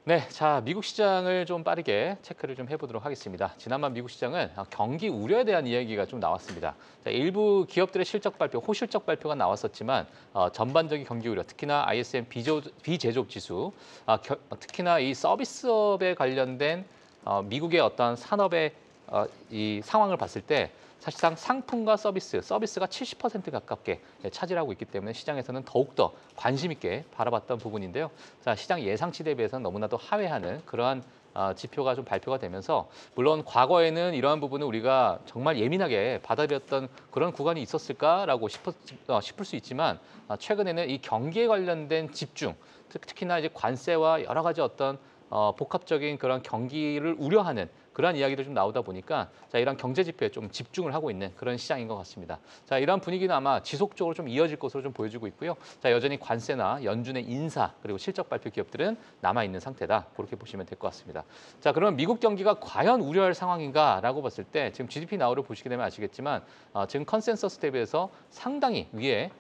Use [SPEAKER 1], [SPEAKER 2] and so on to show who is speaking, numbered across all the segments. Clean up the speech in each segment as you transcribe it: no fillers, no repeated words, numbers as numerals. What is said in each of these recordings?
[SPEAKER 1] 네, 자, 미국 시장을 좀 빠르게 체크를 좀 해보도록 하겠습니다. 지난번 미국 시장은 경기 우려에 대한 이야기가 좀 나왔습니다. 자, 일부 기업들의 실적 발표, 호실적 발표가 나왔었지만 전반적인 경기 우려, 특히나 ISM 비제조업 지수, 특히나 이 서비스업에 관련된 미국의 어떤 산업의 이 상황을 봤을 때 사실상 상품과 서비스가 70% 가깝게 차지하고 있기 때문에 시장에서는 더욱더 관심 있게 바라봤던 부분인데요. 자, 시장 예상치 대비해서는 너무나도 하회하는 그러한 지표가 좀 발표가 되면서 물론 과거에는 이러한 부분을 우리가 정말 예민하게 받아들였던 그런 구간이 있었을까라고 싶을 수 있지만 최근에는 이 경기에 관련된 집중, 특히나 이제 관세와 여러 가지 어떤 복합적인 그런 경기를 우려하는 그러한 이야기도 좀 나오다 보니까 자, 이런 경제 지표에 좀 집중을 하고 있는 그런 시장인 것 같습니다. 자, 이러한 분위기는 아마 지속적으로 좀 이어질 것으로 좀 보여지고 있고요. 자, 여전히 관세나 연준의 인사 그리고 실적 발표 기업들은 남아 있는 상태다. 그렇게 보시면 될 것 같습니다. 자, 그러면 미국 경기가 과연 우려할 상황인가라고 봤을 때 지금 GDP 나우를 보시게 되면 아시겠지만 지금 컨센서스 대비해서 상당히 위에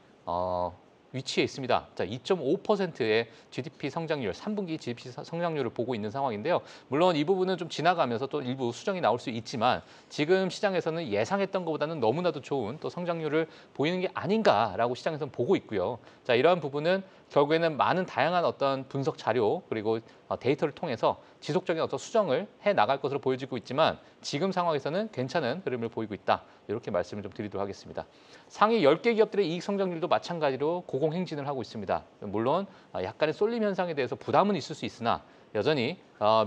[SPEAKER 1] 위치해 있습니다. 자, 2.5%의 GDP 성장률, 3분기 GDP 성장률을 보고 있는 상황인데요. 물론 이 부분은 좀 지나가면서 또 일부 수정이 나올 수 있지만 지금 시장에서는 예상했던 것보다는 너무나도 좋은 또 성장률을 보이는 게 아닌가라고 시장에서는 보고 있고요. 자, 이러한 부분은 결국에는 많은 다양한 어떤 분석 자료 그리고 데이터를 통해서 지속적인 어떤 수정을 해 나갈 것으로 보여지고 있지만 지금 상황에서는 괜찮은 흐름을 보이고 있다. 이렇게 말씀을 좀 드리도록 하겠습니다. 상위 10개 기업들의 이익 성장률도 마찬가지로 고공행진을 하고 있습니다. 물론 약간의 쏠림 현상에 대해서 부담은 있을 수 있으나 여전히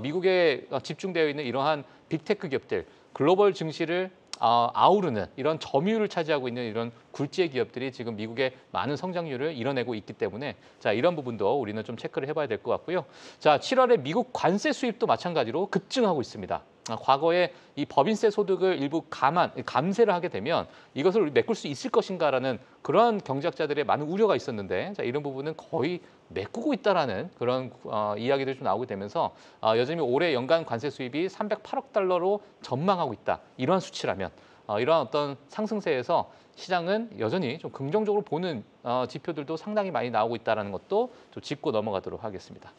[SPEAKER 1] 미국에 집중되어 있는 이러한 빅테크 기업들, 글로벌 증시를 아우르는 이런 점유율을 차지하고 있는 이런 굴지의 기업들이 지금 미국의 많은 성장률을 이뤄내고 있기 때문에 자, 이런 부분도 우리는 좀 체크를 해봐야 될 것 같고요. 자, 7월에 미국 관세 수입도 마찬가지로 급증하고 있습니다. 과거에 이 법인세 소득을 일부 감세를 하게 되면 이것을 메꿀 수 있을 것인가라는 그런 경제학자들의 많은 우려가 있었는데 자, 이런 부분은 거의 메꾸고 있다라는 그런 이야기들이 좀 나오게 되면서 여전히 올해 연간 관세 수입이 308억 달러로 전망하고 있다. 이러한 수치라면 이러한 어떤 상승세에서 시장은 여전히 좀 긍정적으로 보는 지표들도 상당히 많이 나오고 있다는 것도 좀 짚고 넘어가도록 하겠습니다.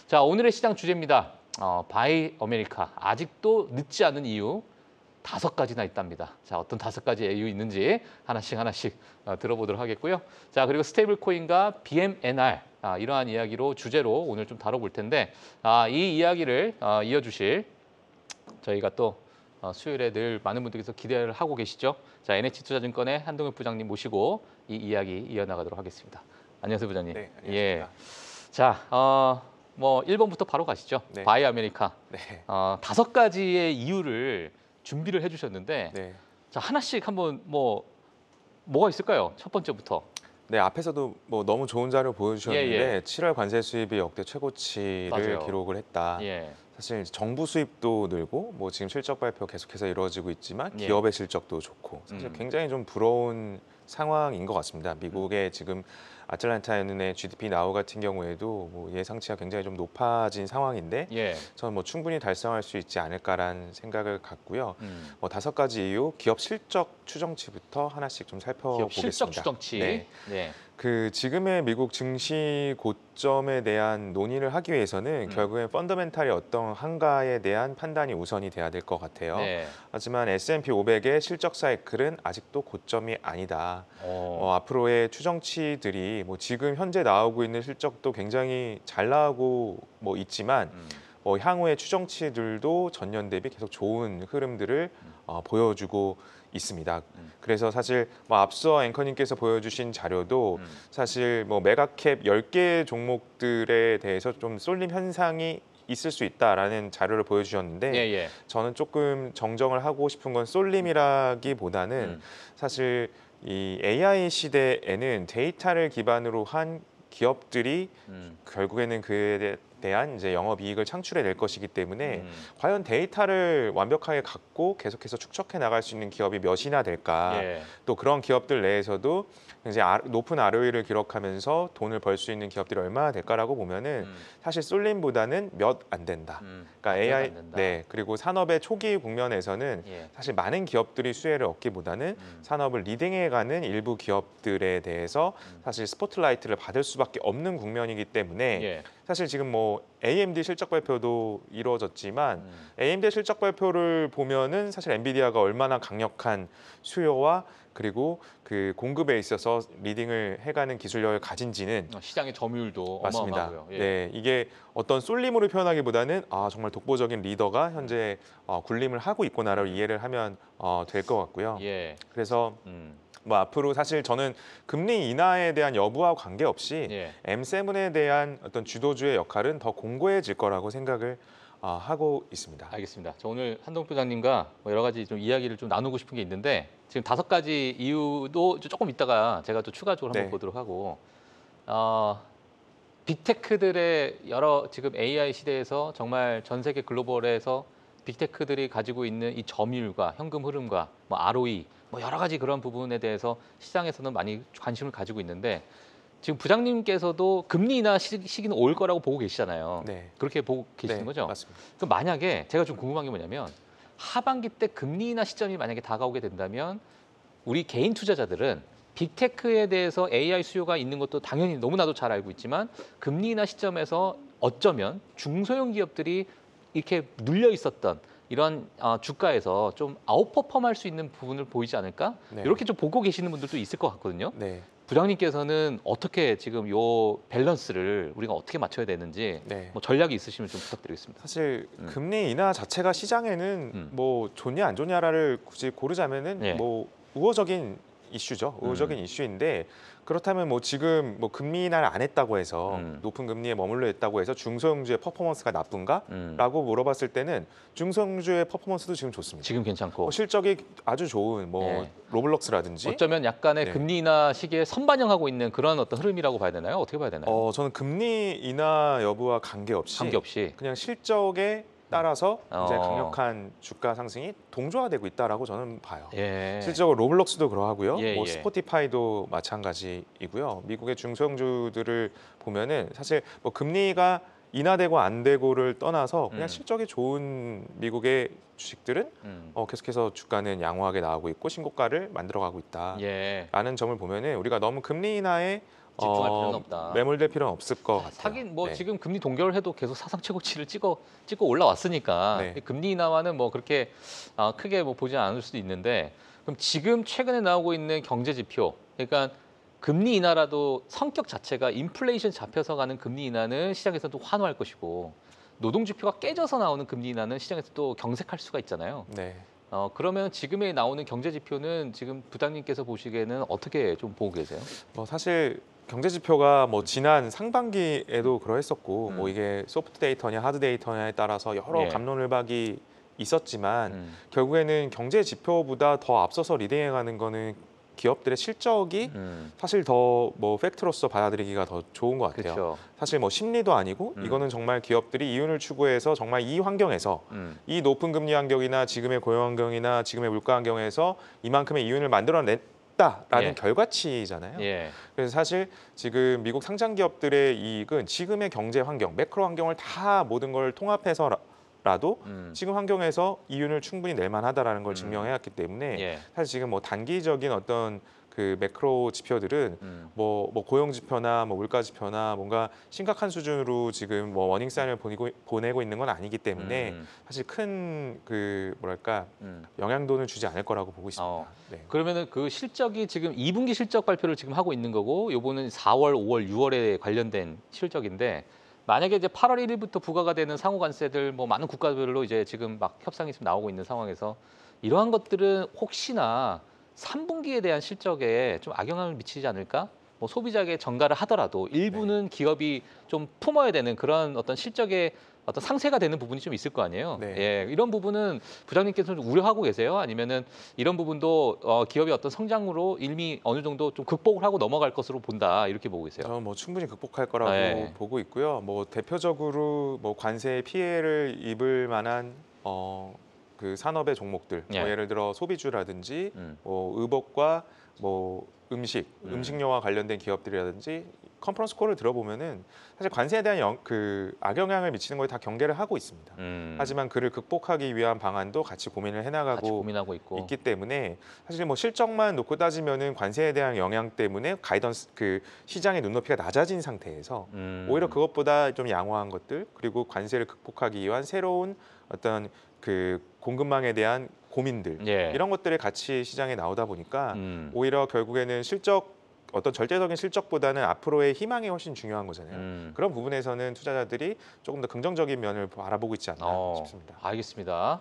[SPEAKER 1] 자, 오늘의 시장 주제입니다. 바이 아메리카, 아직도 늦지 않은 이유 5가지나 있답니다. 자, 어떤 5가지 이유 있는지 하나씩 들어보도록 하겠고요. 자, 그리고 스테이블 코인과 BMNR 이러한 이야기로 주제로 오늘 좀 다뤄볼 텐데 이 이야기를 이어주실 저희가 또 수요일에 늘 많은 분들께서 기대를 하고 계시죠. 자, NH투자증권의 한동혁 부장님 모시고 이 이야기 이어나가도록 하겠습니다. 안녕하세요, 부장님.
[SPEAKER 2] 네, 안녕하십니까.
[SPEAKER 1] 자, 뭐 1번부터 바로 가시죠.
[SPEAKER 2] 네.
[SPEAKER 1] 바이 아메리카.
[SPEAKER 2] 네.
[SPEAKER 1] 5가지의 이유를 준비를 해주셨는데
[SPEAKER 2] 네.
[SPEAKER 1] 자, 하나씩 한번 뭐가 있을까요? 첫 번째부터.
[SPEAKER 2] 네, 앞에서도 뭐 너무 좋은 자료 보여주셨는데
[SPEAKER 1] 예.
[SPEAKER 2] 7월 관세 수입이 역대 최고치를
[SPEAKER 1] 맞아요.
[SPEAKER 2] 기록을 했다.
[SPEAKER 1] 예.
[SPEAKER 2] 사실 정부 수입도 늘고 뭐 지금 실적 발표 계속해서 이루어지고 있지만
[SPEAKER 1] 예.
[SPEAKER 2] 기업의 실적도 좋고 사실 굉장히 좀 부러운 상황인 것 같습니다. 미국의 지금 아틀란타 연은의 GDP 나우 같은 경우에도 뭐 예상치가 굉장히 좀 높아진 상황인데
[SPEAKER 1] 예.
[SPEAKER 2] 저는 뭐 충분히 달성할 수 있지 않을까라는 생각을 갖고요. 뭐 5가지 이유 기업 실적 추정치부터 하나씩 좀
[SPEAKER 1] 기업
[SPEAKER 2] 살펴보겠습니다.
[SPEAKER 1] 실적 추정치.
[SPEAKER 2] 네.
[SPEAKER 1] 네.
[SPEAKER 2] 그 지금의 미국 증시 고점에 대한 논의를 하기 위해서는 결국엔 펀더멘탈이 어떠한가에 대한 판단이 우선이 돼야 될 것 같아요.
[SPEAKER 1] 네.
[SPEAKER 2] 하지만 S&P 500의 실적 사이클은 아직도 고점이 아니다. 앞으로의 추정치들이 뭐 지금 현재 나오고 있는 실적도 굉장히 잘 나오고 뭐 있지만 향후의 추정치들도 전년 대비 계속 좋은 흐름들을 보여주고 있습니다. 그래서 사실 뭐 앞서 앵커님께서 보여주신 자료도 사실 뭐 메가캡 10개 종목들에 대해서 좀 쏠림 현상이 있을 수 있다라는 자료를 보여주셨는데
[SPEAKER 1] 예.
[SPEAKER 2] 저는 조금 정정을 하고 싶은 건 쏠림이라기보다는 사실 이 AI 시대에는 데이터를 기반으로 한 기업들이 결국에는 그에 대한 이제 영업이익을 창출해낼 것이기 때문에 과연 데이터를 완벽하게 갖고 계속해서 축적해 나갈 수 있는 기업이 몇이나 될까?
[SPEAKER 1] 예.
[SPEAKER 2] 또 그런 기업들 내에서도 굉장히 높은 ROE를 기록하면서 돈을 벌 수 있는 기업들이 얼마나 될까라고 보면은 사실 쏠림보다는 몇 안 된다. 그러니까 AI
[SPEAKER 1] 안 된다.
[SPEAKER 2] 네 그리고 산업의 초기 국면에서는
[SPEAKER 1] 예.
[SPEAKER 2] 사실 많은 기업들이 수혜를 얻기보다는 산업을 리딩해가는 일부 기업들에 대해서 사실 스포트라이트를 받을 수밖에 없는 국면이기 때문에
[SPEAKER 1] 예.
[SPEAKER 2] 사실 지금 뭐 뭐 AMD 실적 발표도 이루어졌지만 AMD 실적 발표를 보면은 사실 엔비디아가 얼마나 강력한 수요와 그리고 그 공급에 있어서 리딩을 해가는 기술력을 가진지는
[SPEAKER 1] 시장의 점유율도
[SPEAKER 2] 맞습니다.
[SPEAKER 1] 어마어마하고요. 예.
[SPEAKER 2] 네, 이게 어떤 쏠림으로 표현하기보다는 정말 독보적인 리더가 현재 군림을 하고 있구나를 이해를 하면 될 것 같고요.
[SPEAKER 1] 예.
[SPEAKER 2] 그래서 뭐 앞으로 사실 저는 금리 인하에 대한 여부와 관계없이
[SPEAKER 1] 예.
[SPEAKER 2] M7에 대한 어떤 주도주의 역할은 더 공고해질 거라고 생각을 하고 있습니다.
[SPEAKER 1] 알겠습니다. 저 오늘 한동 부장님과 뭐 여러 가지 좀 이야기를 좀 나누고 싶은 게 있는데 지금 5가지 이유도 조금 이따가 제가 또 추가적으로 한번
[SPEAKER 2] 네.
[SPEAKER 1] 보도록 하고 빅테크들의 여러 지금 AI 시대에서 정말 전 세계 글로벌에서 빅테크들이 가지고 있는 이 점유율과 현금 흐름과 뭐 ROE 뭐 여러 가지 그런 부분에 대해서 시장에서는 많이 관심을 가지고 있는데 지금 부장님께서도 금리 인하 시기는 올 거라고 보고 계시잖아요.
[SPEAKER 2] 네.
[SPEAKER 1] 그렇게 보고 계시는
[SPEAKER 2] 네,
[SPEAKER 1] 거죠?
[SPEAKER 2] 맞습니다.
[SPEAKER 1] 그럼 만약에 제가 좀 궁금한 게 뭐냐면 하반기 때 금리 인하 시점이 만약에 다가오게 된다면 우리 개인 투자자들은 빅테크에 대해서 AI 수요가 있는 것도 당연히 너무나도 잘 알고 있지만 금리 인하 시점에서 어쩌면 중소형 기업들이 이렇게 눌려 있었던 이런 주가에서 좀 아웃퍼폼할 수 있는 부분을 보이지 않을까?
[SPEAKER 2] 네.
[SPEAKER 1] 이렇게 좀 보고 계시는 분들도 있을 것 같거든요.
[SPEAKER 2] 네.
[SPEAKER 1] 부장님께서는 어떻게 지금 요 밸런스를 우리가 어떻게 맞춰야 되는지
[SPEAKER 2] 네.
[SPEAKER 1] 뭐 전략이 있으시면 좀 부탁드리겠습니다.
[SPEAKER 2] 사실 금리 인하 자체가 시장에는 뭐 좋냐 안 좋냐를 굳이 고르자면은
[SPEAKER 1] 네.
[SPEAKER 2] 뭐 우호적인 이슈죠. 우호적인 이슈인데 그렇다면 뭐 지금 뭐 금리 인하를 안 했다고 해서 높은 금리에 머물러 있다고 해서 중소형주의 퍼포먼스가 나쁜가?라고 물어봤을 때는 중소형주의 퍼포먼스도 지금 좋습니다.
[SPEAKER 1] 지금 괜찮고
[SPEAKER 2] 뭐 실적이 아주 좋은 뭐
[SPEAKER 1] 네.
[SPEAKER 2] 로블록스라든지
[SPEAKER 1] 어쩌면 약간의
[SPEAKER 2] 네.
[SPEAKER 1] 금리 인하 시기에 선반영하고 있는 그런 어떤 흐름이라고 봐야 되나요? 어떻게 봐야 되나요?
[SPEAKER 2] 저는 금리 인하 여부와 관계없이 그냥 실적에 따라서 이제 강력한 주가 상승이 동조화되고 있다라고 저는 봐요.
[SPEAKER 1] 예.
[SPEAKER 2] 실제로 로블록스도 그러하고요.
[SPEAKER 1] 예,
[SPEAKER 2] 뭐
[SPEAKER 1] 예.
[SPEAKER 2] 스포티파이도 마찬가지이고요. 미국의 중소형주들을 보면은 사실 뭐 금리가 인하되고 안 되고를 떠나서 그냥 실적이 좋은 미국의 주식들은 계속해서 주가는 양호하게 나오고 있고 신고가를 만들어가고 있다라는
[SPEAKER 1] 예.
[SPEAKER 2] 점을 보면은 우리가 너무 금리 인하에
[SPEAKER 1] 집중할 필요는 없다.
[SPEAKER 2] 매몰될 필요는 없을 것 같아요.
[SPEAKER 1] 하긴 뭐
[SPEAKER 2] 네.
[SPEAKER 1] 지금 금리 동결을 해도 계속 사상 최고치를 찍고 올라왔으니까
[SPEAKER 2] 네.
[SPEAKER 1] 금리 인하와는 뭐 그렇게 크게 뭐 보지 않을 수도 있는데 그럼 지금 최근에 나오고 있는 경제 지표 그러니까 금리 인하라도 성격 자체가 인플레이션 잡혀서 가는 금리 인하는 시장에서 또 환호할 것이고 노동 지표가 깨져서 나오는 금리 인하는 시장에서 또 경색할 수가 있잖아요.
[SPEAKER 2] 네.
[SPEAKER 1] 그러면 지금에 나오는 경제 지표는 지금 부장님께서 보시기에는 어떻게 좀 보고 계세요?
[SPEAKER 2] 사실 경제 지표가 뭐 지난 상반기에도 그러했었고 뭐 이게 소프트 데이터냐 하드 데이터냐에 따라서 여러
[SPEAKER 1] 예.
[SPEAKER 2] 갑론을박이 있었지만 결국에는 경제 지표보다 더 앞서서 리딩해가는 거는 기업들의 실적이 사실 더 뭐 팩트로서 받아들이기가 더 좋은 것 같아요.
[SPEAKER 1] 그렇죠.
[SPEAKER 2] 사실 뭐 심리도 아니고 이거는 정말 기업들이 이윤을 추구해서 정말 이 환경에서 이 높은 금리 환경이나 지금의 고용 환경이나 지금의 물가 환경에서 이만큼의 이윤을 만들어냈다라는
[SPEAKER 1] 예.
[SPEAKER 2] 결과치잖아요.
[SPEAKER 1] 예.
[SPEAKER 2] 그래서 사실 지금 미국 상장 기업들의 이익은 지금의 경제 환경, 매크로 환경을 다 모든 걸 통합해서라도 지금 환경에서 이윤을 충분히 낼 만하다라는 걸 증명해왔기 때문에
[SPEAKER 1] 예.
[SPEAKER 2] 사실 지금 뭐 단기적인 어떤 그 매크로 지표들은 뭐 고용 지표나 뭐 물가 지표나 뭔가 심각한 수준으로 지금 뭐 워닝 사인을 보내고 있는 건 아니기 때문에 사실 큰 그 뭐랄까 영향도는 주지 않을 거라고 보고 있습니다. 네.
[SPEAKER 1] 그러면은 그 실적이 지금 2분기 실적 발표를 지금 하고 있는 거고 요거는 4월, 5월, 6월에 관련된 실적인데 만약에 이제 8월 1일부터 부과가 되는 상호 관세들 뭐 많은 국가별로 이제 지금 막 협상이 지금 나오고 있는 상황에서 이러한 것들은 혹시나 3분기에 대한 실적에 좀 악영향을 미치지 않을까? 뭐 소비자에게 전가를 하더라도 일부는 기업이 좀 품어야 되는 그런 어떤 실적의 어떤 상쇄가 되는 부분이 좀 있을 거 아니에요.
[SPEAKER 2] 네.
[SPEAKER 1] 예, 이런 부분은 부장님께서 좀 우려하고 계세요? 아니면은 이런 부분도 기업의 어떤 성장으로 이미 어느 정도 좀 극복을 하고 넘어갈 것으로 본다 이렇게 보고 계세요?
[SPEAKER 2] 저는 뭐 충분히 극복할 거라고
[SPEAKER 1] 네.
[SPEAKER 2] 보고 있고요. 뭐 대표적으로 뭐 관세 피해를 입을 만한 그 산업의 종목들, 뭐
[SPEAKER 1] 예.
[SPEAKER 2] 예를 들어 소비주라든지 뭐 의복과 뭐 음식료와 관련된 기업들이라든지 컨퍼런스 콜을 들어보면은 사실 관세에 대한 그 악영향을 미치는 거에 다 경계를 하고 있습니다. 하지만 그를 극복하기 위한 방안도 같이 고민을
[SPEAKER 1] 같이
[SPEAKER 2] 해나가고
[SPEAKER 1] 고민하고 있고.
[SPEAKER 2] 있기 때문에 사실 뭐 실적만 놓고 따지면은 관세에 대한 영향 때문에 가이던스 그 시장의 눈높이가 낮아진 상태에서 오히려 그것보다 좀 양호한 것들 그리고 관세를 극복하기 위한 새로운 어떤 그 공급망에 대한 고민들
[SPEAKER 1] 예.
[SPEAKER 2] 이런 것들이 같이 시장에 나오다 보니까 오히려 결국에는 어떤 절대적인 실적보다는 앞으로의 희망이 훨씬 중요한 거잖아요. 그런 부분에서는 투자자들이 조금 더 긍정적인 면을 바라보고 있지 않나 싶습니다.
[SPEAKER 1] 알겠습니다.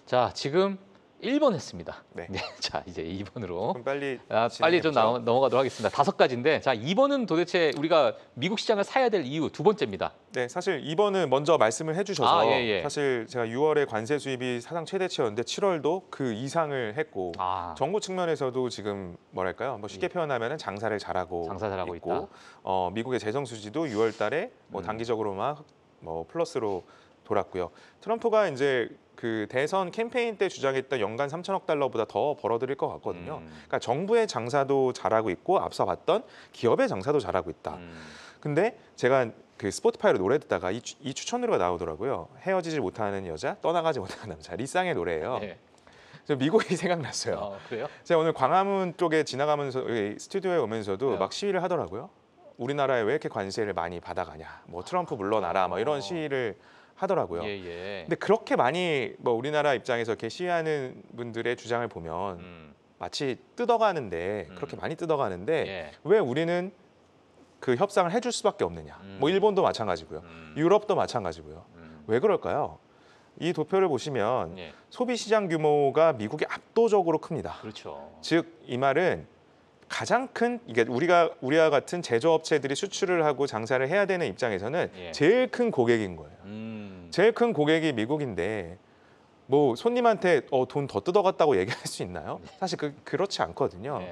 [SPEAKER 1] 자, 지금 1번 했습니다.
[SPEAKER 2] 네.
[SPEAKER 1] 자, 이제 2번으로.
[SPEAKER 2] 그럼 빨리
[SPEAKER 1] 빨리 좀
[SPEAKER 2] 진행해보죠.
[SPEAKER 1] 넘어가도록 하겠습니다. 5가지인데, 자, 2번은 도대체 우리가 미국 시장을 사야 될 이유 두 번째입니다.
[SPEAKER 2] 네, 사실 2번은 먼저 말씀을 해주셔서
[SPEAKER 1] 예.
[SPEAKER 2] 사실 제가 6월에 관세 수입이 사상 최대치였는데 7월도 그 이상을 했고 정부 측면에서도 지금 뭐랄까요? 뭐 쉽게 표현하면 장사 잘하고 있고 미국의 재정 수지도 6월달에 뭐 단기적으로 막 뭐 플러스로 돌았고요. 트럼프가 이제 그 대선 캠페인 때 주장했던 연간 3천억 달러보다 더 벌어들일 것 같거든요. 그러니까 정부의 장사도 잘하고 있고 앞서 봤던 기업의 장사도 잘하고 있다. 근데 제가 그 스포티파이로 노래 듣다가 이 추천 노래가 나오더라고요. 헤어지지 못하는 여자, 떠나가지 못하는 남자. 리쌍의 노래예요.
[SPEAKER 1] 네.
[SPEAKER 2] 미국이 생각났어요.
[SPEAKER 1] 그래요?
[SPEAKER 2] 제가 오늘 광화문 쪽에 지나가면서 여기 스튜디오에 오면서도 막 시위를 하더라고요. 우리나라에 왜 이렇게 관세를 많이 받아가냐. 뭐 트럼프 물러나라. 뭐 이런 시위를 하더라고요. 근데 그렇게 많이 뭐 우리나라 입장에서 이렇게 시위하는 분들의 주장을 보면 마치 뜯어가는데 그렇게 많이 뜯어가는데 왜 우리는 그 협상을 해줄 수밖에 없느냐. 뭐 일본도 마찬가지고요. 유럽도 마찬가지고요. 왜 그럴까요? 이 도표를 보시면 소비 시장 규모가 미국이 압도적으로 큽니다.
[SPEAKER 1] 그렇죠.
[SPEAKER 2] 즉 이 말은 가장 큰 이게 우리와 같은 제조업체들이 수출을 하고 장사를 해야 되는 입장에서는 제일 큰 고객인 거예요. 제일 큰 고객이 미국인데 뭐 손님한테 돈 더 뜯어갔다고 얘기할 수 있나요? 사실 그렇지 않거든요.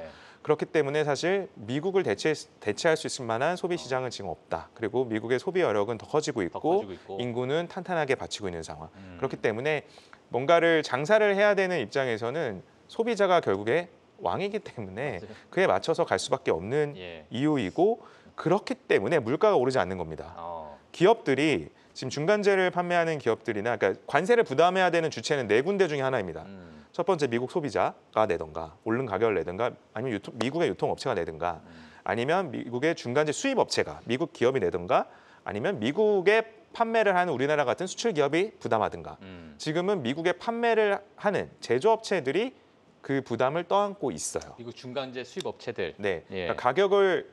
[SPEAKER 2] 그렇기 때문에 사실 미국을 대체할 수 있을 만한 소비 시장은 지금 없다. 그리고 미국의 소비 여력은 더 커지고 있고 인구는 탄탄하게 받치고 있는 상황. 그렇기 때문에 뭔가를 장사를 해야 되는 입장에서는 소비자가 결국에 왕이기 때문에 그에 맞춰서 갈 수밖에 없는 이유이고 그렇기 때문에 물가가 오르지 않는 겁니다. 기업들이 지금 중간재를 판매하는 기업들이나 그러니까 관세를 부담해야 되는 주체는 4군데 중에 하나입니다. 첫 번째 미국 소비자가 내던가 오른 가격을 내든가 아니면 미국의 유통업체가 내든가 아니면 미국의 중간재 수입업체가 미국 기업이 내든가 아니면 미국에 판매를 하는 우리나라 같은 수출 기업이 부담하든가 지금은 미국에 판매를 하는 제조업체들이 그 부담을 떠안고 있어요.
[SPEAKER 1] 미국 중간재 수입 업체들.
[SPEAKER 2] 네, 그러니까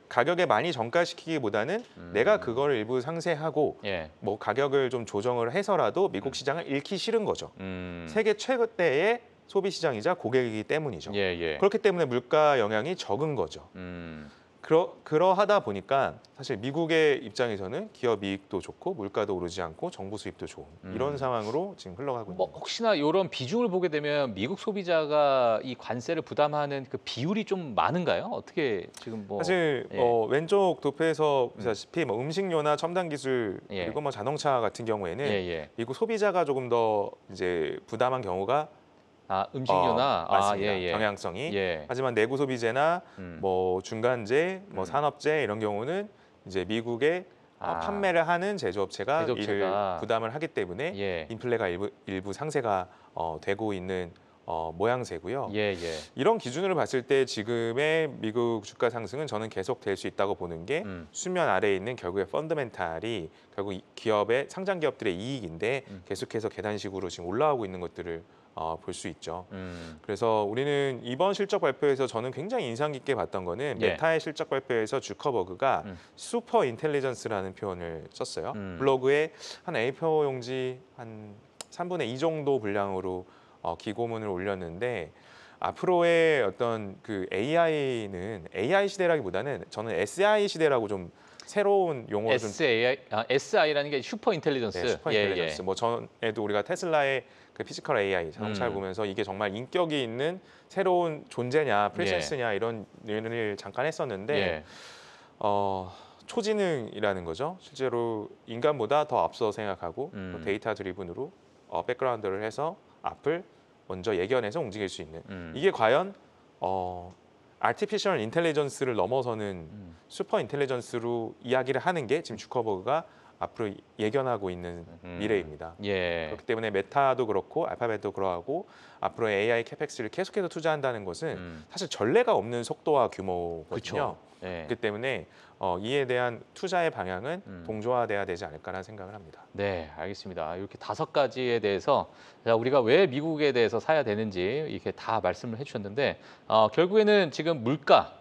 [SPEAKER 2] 가격에 많이 정가시키기보다는 내가 그거를 일부 상세하고 뭐 가격을 좀 조정을 해서라도 미국 시장을 잃기 싫은 거죠. 세계 최대의 소비 시장이자 고객이기 때문이죠. 그렇기 때문에 물가 영향이 적은 거죠. 그러하다 보니까 사실 미국의 입장에서는 기업 이익도 좋고 물가도 오르지 않고 정부 수입도 좋은 이런 상황으로 지금 흘러가고 있는 거죠.
[SPEAKER 1] 혹시나 이런 비중을 보게 되면 미국 소비자가 이 관세를 부담하는 그 비율이 좀 많은가요? 어떻게 지금
[SPEAKER 2] 사실 왼쪽 도표에서 보시다시피 뭐 음식료나 첨단 기술 그리고 뭐 자동차 같은 경우에는 미국 소비자가 조금 더 이제 부담한 경우가
[SPEAKER 1] 음식료나
[SPEAKER 2] 맞습니다. 경향성이. 하지만 내구 소비재나 뭐 중간재, 뭐 산업재 이런 경우는 이제 미국의 판매를 하는 제조업체가 이를 부담을 하기 때문에 인플레가 일부 상쇄가 되고 있는 모양새고요. 이런 기준으로 봤을 때 지금의 미국 주가 상승은 저는 계속될 수 있다고 보는 게 수면 아래에 있는 결국에 펀더멘탈이 결국 기업의 상장 기업들의 이익인데 계속해서 계단식으로 지금 올라오고 있는 것들을 볼 수 있죠. 그래서 우리는 이번 실적 발표에서 저는 굉장히 인상 깊게 봤던 거는 메타의 실적 발표에서 주커버그가 슈퍼 인텔리전스라는 표현을 썼어요. 블로그에 한 A4 용지 한 3분의 2 정도 분량으로 기고문을 올렸는데 앞으로의 어떤 그 AI는 AI 시대라기보다는 저는 SI 시대라고 좀 새로운 용어를
[SPEAKER 1] SI라는 게 슈퍼 인텔리전스.
[SPEAKER 2] 네, 슈퍼 인텔리전스. 뭐 전에도 우리가 테슬라의 그 피지컬 AI 자동차를 보면서 이게 정말 인격이 있는 새로운 존재냐, 프레젠스냐 이런 얘기를 잠깐 했었는데 초지능이라는 거죠. 실제로 인간보다 더 앞서 생각하고 데이터 드리븐으로 백그라운드를 해서 앞을 먼저 예견해서 움직일 수 있는 이게 과연 아티피셜 인텔리전스를 넘어서는 슈퍼 인텔리전스로 이야기를 하는 게 지금 주커버그가 앞으로 예견하고 있는 미래입니다.
[SPEAKER 1] 예.
[SPEAKER 2] 그렇기 때문에 메타도 그렇고 알파벳도 그러하고 앞으로 AI 캐펙스를 계속해서 투자한다는 것은 사실 전례가 없는 속도와 규모거든요.
[SPEAKER 1] 그쵸. 예.
[SPEAKER 2] 그렇기 때문에 이에 대한 투자의 방향은 동조화돼야 되지 않을까라는 생각을 합니다.
[SPEAKER 1] 네, 알겠습니다. 이렇게 5가지에 대해서 자, 우리가 왜 미국에 대해서 사야 되는지 이렇게 다 말씀을 해주셨는데 결국에는 지금 물가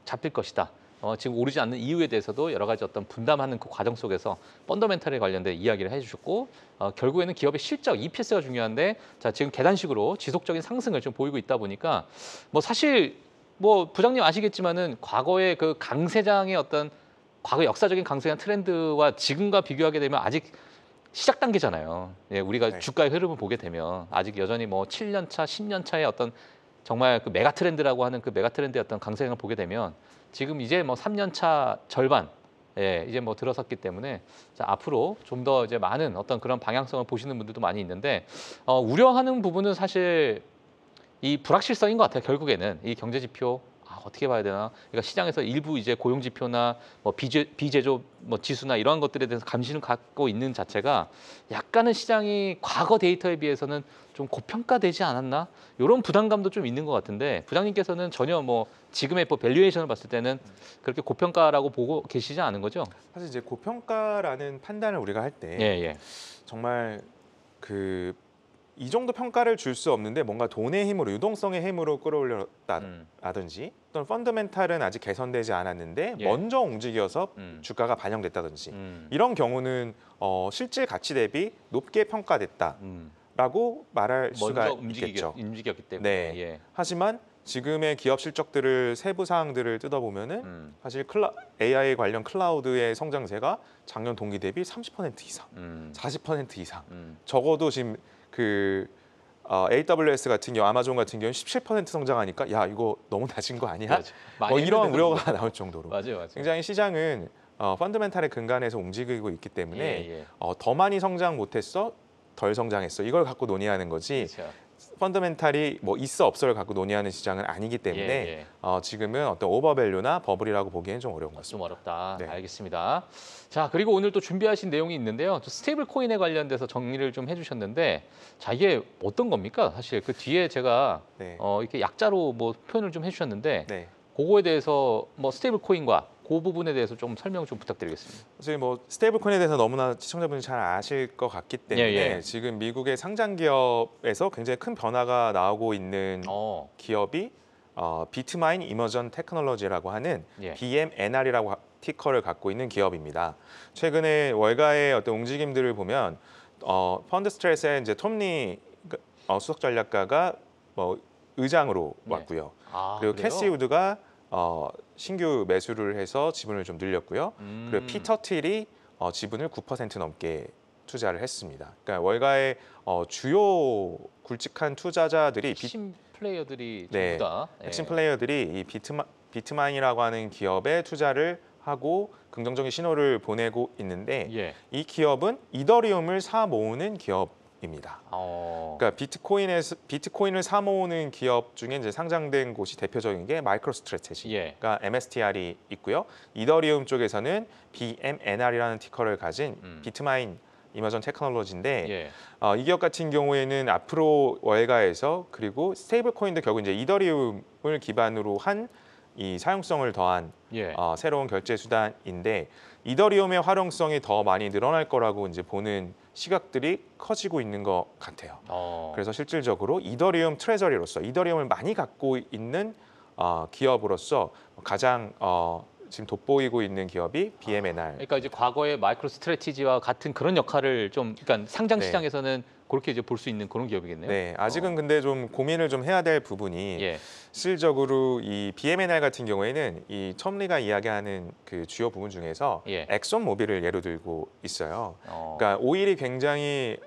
[SPEAKER 1] 잡힐 것이다. 지금 오르지 않는 이유에 대해서도 여러 가지 어떤 분담하는 그 과정 속에서 펀더멘털에 관련된 이야기를 해주셨고 결국에는 기업의 실적, EPS가 중요한데 자 지금 계단식으로 지속적인 상승을 좀 보이고 있다 보니까 뭐 사실 뭐 부장님 아시겠지만은 과거의 그 강세장의 어떤 과거 역사적인 강세장 트렌드와 지금과 비교하게 되면 아직 시작 단계잖아요. 예, 우리가
[SPEAKER 2] 네.
[SPEAKER 1] 주가의 흐름을 보게 되면 아직 여전히 뭐 7년 차, 10년 차의 어떤 정말 그 메가 트렌드라고 하는 그 메가 트렌드의 어떤 강세장을 보게 되면 지금 이제 뭐 3년 차 절반 이제 뭐 들어섰기 때문에 자, 앞으로 좀 더 이제 많은 어떤 그런 방향성을 보시는 분들도 많이 있는데 우려하는 부분은 사실 이 불확실성인 것 같아요. 결국에는 이 경제 지표 어떻게 봐야 되나? 그러니까 시장에서 일부 이제 고용 지표나 뭐 비제조 뭐 지수나 이러한 것들에 대해서 감시를 갖고 있는 자체가 약간은 시장이 과거 데이터에 비해서는 좀 고평가되지 않았나? 이런 부담감도 좀 있는 것 같은데 부장님께서는 전혀 뭐 지금의 뭐 밸류에이션을 봤을 때는 그렇게 고평가라고 보고 계시지 않은 거죠?
[SPEAKER 2] 사실 이제 고평가라는 판단을 우리가 할 때
[SPEAKER 1] 예.
[SPEAKER 2] 정말 이 정도 평가를 줄 수 없는데 뭔가 돈의 힘으로 유동성의 힘으로 끌어올렸다든지 또는 펀더멘탈은 아직 개선되지 않았는데
[SPEAKER 1] 예.
[SPEAKER 2] 먼저 움직여서 주가가 반영됐다든지 이런 경우는 실질 가치 대비 높게 평가됐다라고 말할 수가 있겠죠.
[SPEAKER 1] 움직였기 때문에.
[SPEAKER 2] 네.
[SPEAKER 1] 예.
[SPEAKER 2] 하지만 지금의 기업 실적들을 세부 사항들을 뜯어보면은 사실 AI 관련 클라우드의 성장세가 작년 동기 대비 30% 이상, 40% 이상. 적어도 지금 AWS 같은 경우, 아마존 같은 경우는 17% 성장하니까 야 이거 너무 낮은 거 아니야? 뭐 이런 우려가 나올 정도로.
[SPEAKER 1] 맞아요.
[SPEAKER 2] 굉장히 시장은 펀더멘탈의 근간에서 움직이고 있기 때문에
[SPEAKER 1] 예.
[SPEAKER 2] 더 많이 성장 못했어, 덜 성장했어 이걸 갖고 논의하는 거지.
[SPEAKER 1] 그렇죠.
[SPEAKER 2] 펀더멘탈이 뭐 있어 없어를 갖고 논의하는 시장은 아니기 때문에 지금은 어떤 오버밸류나 버블이라고 보기에는 좀 어려운 것 같습니다.
[SPEAKER 1] 좀 어렵다.
[SPEAKER 2] 네.
[SPEAKER 1] 알겠습니다. 자, 그리고 오늘 또 준비하신 내용이 있는데요. 스테이블 코인에 관련돼서 정리를 좀 해주셨는데, 자 이게 어떤 겁니까? 사실 그 뒤에 제가
[SPEAKER 2] 네.
[SPEAKER 1] 이렇게 약자로 뭐 표현을 좀 해주셨는데,
[SPEAKER 2] 네.
[SPEAKER 1] 그거에 대해서 뭐 스테이블 코인과 그 부분에 대해서 좀 설명 좀 부탁드리겠습니다.
[SPEAKER 2] 사실 뭐 스테이블 코인에 대해서 너무나 시청자분이 잘 아실 것 같기 때문에
[SPEAKER 1] 예.
[SPEAKER 2] 지금 미국의 상장 기업에서 굉장히 큰 변화가 나오고 있는 기업이 비트마인 이머전 테크놀로지라고 하는 BMNR이라고 티커를 갖고 있는 기업입니다. 최근에 월가의 어떤 움직임들을 보면 펀드 스트레스의 이제 톰리 수석 전략가가 뭐 의장으로 왔고요. 그리고
[SPEAKER 1] 그래요?
[SPEAKER 2] 캐시 우드가 신규 매수를 해서 지분을 좀 늘렸고요. 그리고 피터 틸이 지분을 9% 넘게 투자를 했습니다. 그러니까 월가의 주요 굵직한 투자자들이
[SPEAKER 1] 핵심 플레이어들이
[SPEAKER 2] 네,
[SPEAKER 1] 전부 다
[SPEAKER 2] 핵심 플레이어들이 이 비트마인이라고 하는 기업에 투자를 하고 긍정적인 신호를 보내고 있는데 이 기업은 이더리움을 사 모으는 기업입니다. 그러니까 비트코인을 사 모으는 기업 중에 이제 상장된 곳이 대표적인 게 마이크로 스트래테지, 그러니까 MSTR이 있고요. 이더리움 쪽에서는 BMNR이라는 티커를 가진 비트마인 이머전 테크놀로지인데 이 기업 같은 경우에는 앞으로 월가에서 그리고 스테이블 코인도 결국 이제 이더리움을 기반으로 한 이 사용성을 더한 새로운 결제 수단인데 이더리움의 활용성이 더 많이 늘어날 거라고 이제 보는 시각들이 커지고 있는 것 같아요. 그래서 실질적으로 이더리움 트레저리로서 이더리움을 많이 갖고 있는 기업으로서 가장 지금 돋보이고 있는 기업이 BMNR.
[SPEAKER 1] 그러니까 이제 과거의 마이크로 스트래티지와 같은 그런 역할을 좀 그러니까 상장 시장에서는 그렇게 이제 볼 수 있는 그런 기업이겠네요.
[SPEAKER 2] 네, 아직은 근데 좀 고민을 좀 해야 될 부분이 실질적으로 이 BMNR 같은 경우에는 이 톰리가 이야기하는 그 주요 부분 중에서 엑손 모빌을 예로 들고 있어요. 그러니까 오일이 굉장히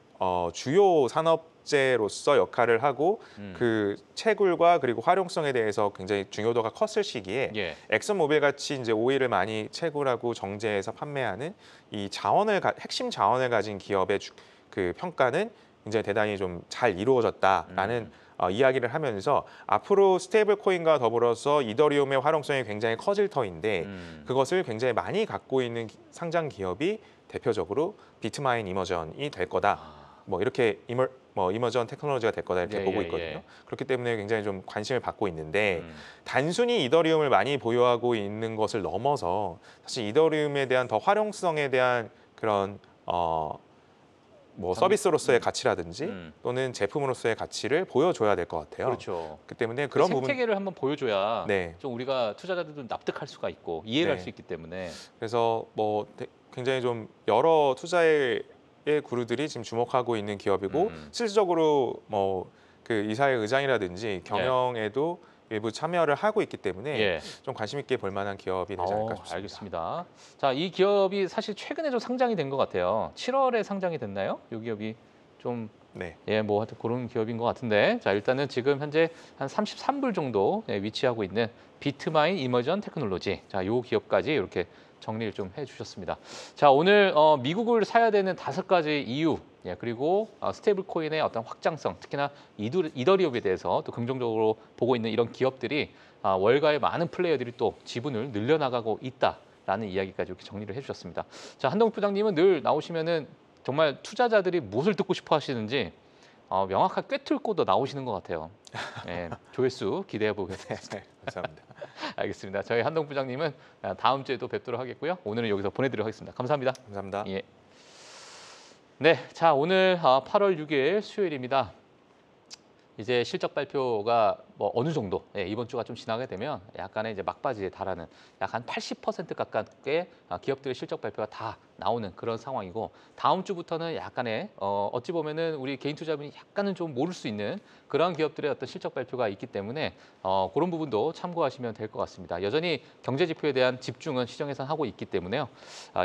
[SPEAKER 2] 주요 산업재로서 역할을 하고 그 채굴과 그리고 활용성에 대해서 굉장히 중요도가 컸을 시기에 엑슨 모빌 같이 이제 오일을 많이 채굴하고 정제해서 판매하는 이 핵심 자원을 가진 기업의 그 평가는 굉장히 대단히 좀 잘 이루어졌다라는 이야기를 하면서 앞으로 스테이블 코인과 더불어서 이더리움의 활용성이 굉장히 커질 터인데 그것을 굉장히 많이 갖고 있는 상장 기업이 대표적으로 비트마인 이머전이 될 거다. 뭐 이렇게 이머전 테크놀로지가 될 거다 이렇게 보고 있거든요. 그렇기 때문에 굉장히 좀 관심을 받고 있는데 단순히 이더리움을 많이 보유하고 있는 것을 넘어서 사실 이더리움에 대한 더 활용성에 대한 그런 뭐 서비스로서의 가치라든지 또는 제품으로서의 가치를 보여줘야 될 것 같아요.
[SPEAKER 1] 그렇죠.
[SPEAKER 2] 그 때문에 그런 부분
[SPEAKER 1] 생태계를 한번 보여줘야
[SPEAKER 2] 네.
[SPEAKER 1] 좀 우리가 투자자들도 납득할 수가 있고 이해를
[SPEAKER 2] 네.
[SPEAKER 1] 할 수 있기 때문에
[SPEAKER 2] 그래서 뭐 굉장히 좀 여러 투자의 구루들이 지금 주목하고 있는 기업이고 실질적으로 뭐 그 이사회 의장이라든지 경영에도 일부 참여를 하고 있기 때문에 좀 관심 있게 볼 만한 기업이 되지 않을까 싶습니다.
[SPEAKER 1] 알겠습니다. 자, 이 기업이 사실 최근에 좀 상장이 된 것 같아요. 7월에 상장이 됐나요? 이 기업이 좀
[SPEAKER 2] 네.
[SPEAKER 1] 뭐 하여튼 그런 기업인 것 같은데 자, 일단은 지금 현재 한 33불 정도 위치하고 있는 비트마인 이머전 테크놀로지. 자, 요 기업까지 이렇게 정리를 좀 해주셨습니다. 자, 오늘 미국을 사야 되는 5가지 이유, 그리고 스테이블 코인의 어떤 확장성, 특히나 이더리움에 대해서 또 긍정적으로 보고 있는 이런 기업들이 월가의 많은 플레이어들이 또 지분을 늘려나가고 있다라는 이야기까지 이렇게 정리를 해주셨습니다. 자, 한동욱 부장님은 늘 나오시면은 정말 투자자들이 무엇을 듣고 싶어 하시는지 명확하게 꿰뚫고도 나오시는 것 같아요. 조회수 기대해 보겠습니다.
[SPEAKER 2] 네, 감사합니다.
[SPEAKER 1] 알겠습니다. 저희 한동 부장님은 다음 주에도 뵙도록 하겠고요. 오늘은 여기서 보내드리도록 하겠습니다. 감사합니다.
[SPEAKER 2] 감사합니다.
[SPEAKER 1] 예. 네, 자 오늘 8월 6일 수요일입니다. 이제 실적 발표가 뭐 어느 정도 이번 주가 좀 지나게 되면 약간의 이제 막바지에 달하는 약 한 80% 가깝게 기업들의 실적 발표가 다 나오는 그런 상황이고 다음 주부터는 약간의 어찌 보면은 우리 개인 투자분이 약간은 좀 모를 수 있는 그런 기업들의 어떤 실적 발표가 있기 때문에 그런 부분도 참고하시면 될 것 같습니다. 여전히 경제 지표에 대한 집중은 시장에서 하고 있기 때문에요.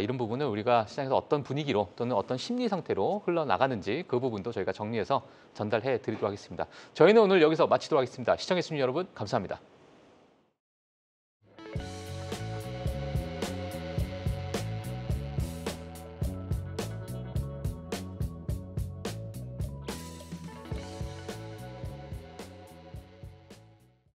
[SPEAKER 1] 이런 부분은 우리가 시장에서 어떤 분위기로 또는 어떤 심리 상태로 흘러나가는지 그 부분도 저희가 정리해서 전달해 드리도록 하겠습니다. 저희는 오늘 여기서 마치도록 하겠습니다. 시청해주신 여러분 감사합니다.